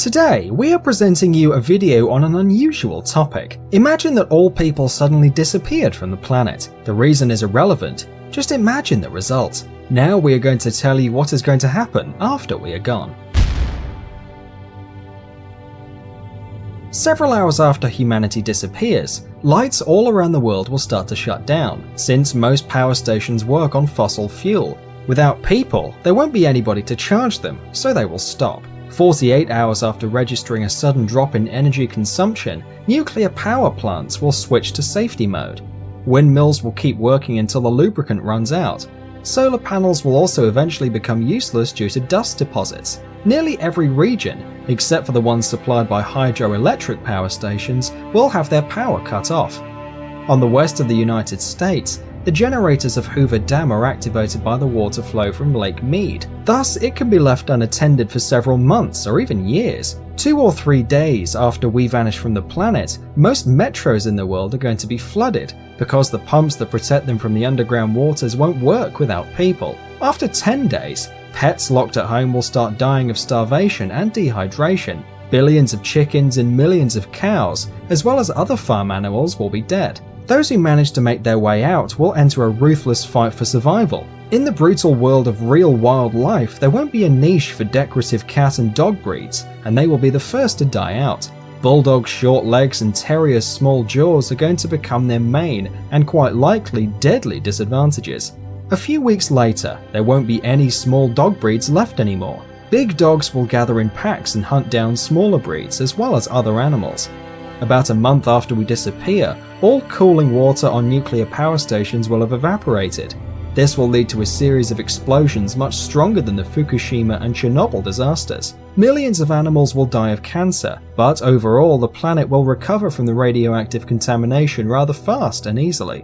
Today, we are presenting you a video on an unusual topic. Imagine that all people suddenly disappeared from the planet. The reason is irrelevant, just imagine the result. Now we are going to tell you what is going to happen after we are gone. Several hours after humanity disappears, lights all around the world will start to shut down, since most power stations work on fossil fuel. Without people, there won't be anybody to charge them, so they will stop. 48 hours after registering a sudden drop in energy consumption, nuclear power plants will switch to safety mode. Windmills will keep working until the lubricant runs out. Solar panels will also eventually become useless due to dust deposits. Nearly every region, except for the ones supplied by hydroelectric power stations, will have their power cut off. On the west of the United States, the generators of Hoover Dam are activated by the water flow from Lake Mead. Thus, it can be left unattended for several months or even years. 2 or 3 days after we vanish from the planet, most metros in the world are going to be flooded because the pumps that protect them from the underground waters won't work without people. After 10 days, pets locked at home will start dying of starvation and dehydration. Billions of chickens and millions of cows, as well as other farm animals, will be dead. Those who manage to make their way out will enter a ruthless fight for survival. In the brutal world of real wildlife, there won't be a niche for decorative cat and dog breeds, and they will be the first to die out. Bulldogs' short legs and terriers' small jaws are going to become their main, and quite likely deadly, disadvantages. A few weeks later, there won't be any small dog breeds left anymore. Big dogs will gather in packs and hunt down smaller breeds as well as other animals. About a month after we disappear, all cooling water on nuclear power stations will have evaporated. This will lead to a series of explosions much stronger than the Fukushima and Chernobyl disasters. Millions of animals will die of cancer, but overall the planet will recover from the radioactive contamination rather fast and easily.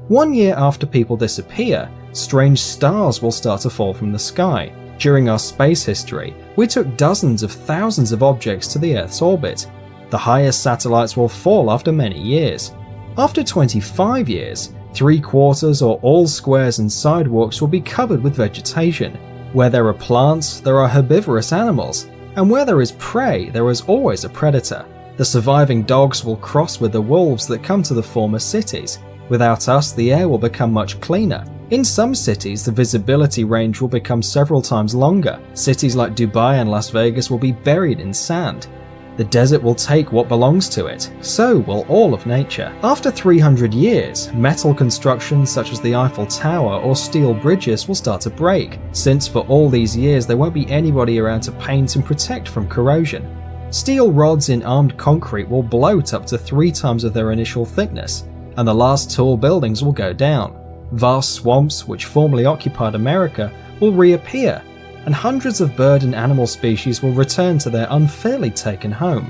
1 year after people disappear, strange stars will start to fall from the sky. During our space history, we took dozens of thousands of objects to the Earth's orbit. The highest satellites will fall after many years. After 25 years, 3/4 or all squares and sidewalks will be covered with vegetation. Where there are plants, there are herbivorous animals, and where there is prey, there is always a predator. The surviving dogs will cross with the wolves that come to the former cities. Without us, the air will become much cleaner. In some cities, the visibility range will become several times longer. Cities like Dubai and Las Vegas will be buried in sand. The desert will take what belongs to it, so will all of nature. After 300 years, metal constructions such as the Eiffel Tower or steel bridges will start to break, since for all these years there won't be anybody around to paint and protect from corrosion. Steel rods in armed concrete will bloat up to 3 times of their initial thickness, and the last tall buildings will go down. Vast swamps, which formerly occupied America, will reappear, and hundreds of bird and animal species will return to their unfairly taken home.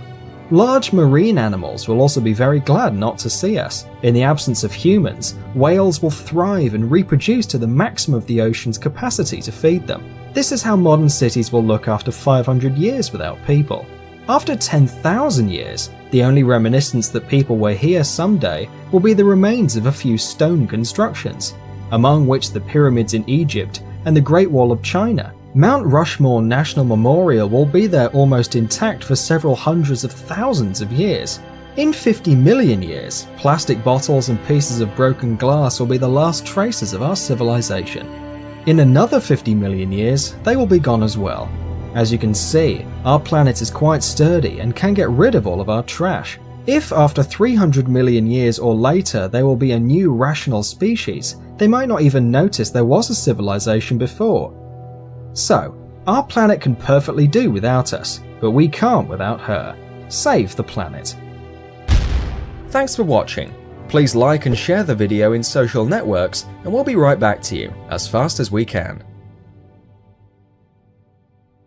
Large marine animals will also be very glad not to see us. In the absence of humans, whales will thrive and reproduce to the maximum of the ocean's capacity to feed them. This is how modern cities will look after 500 years without people. After 10,000 years, the only reminiscence that people were here someday will be the remains of a few stone constructions, among which the pyramids in Egypt and the Great Wall of China. Mount Rushmore National Memorial will be there almost intact for several hundreds of thousands of years. In 50 million years, plastic bottles and pieces of broken glass will be the last traces of our civilization. In another 50 million years, they will be gone as well. As you can see, our planet is quite sturdy and can get rid of all of our trash. If after 300 million years or later there will be a new rational species, they might not even notice there was a civilization before. So, our planet can perfectly do without us, but we can't without her. Save the planet. Thanks for watching. Please like and share the video in social networks, and we'll be right back to you as fast as we can.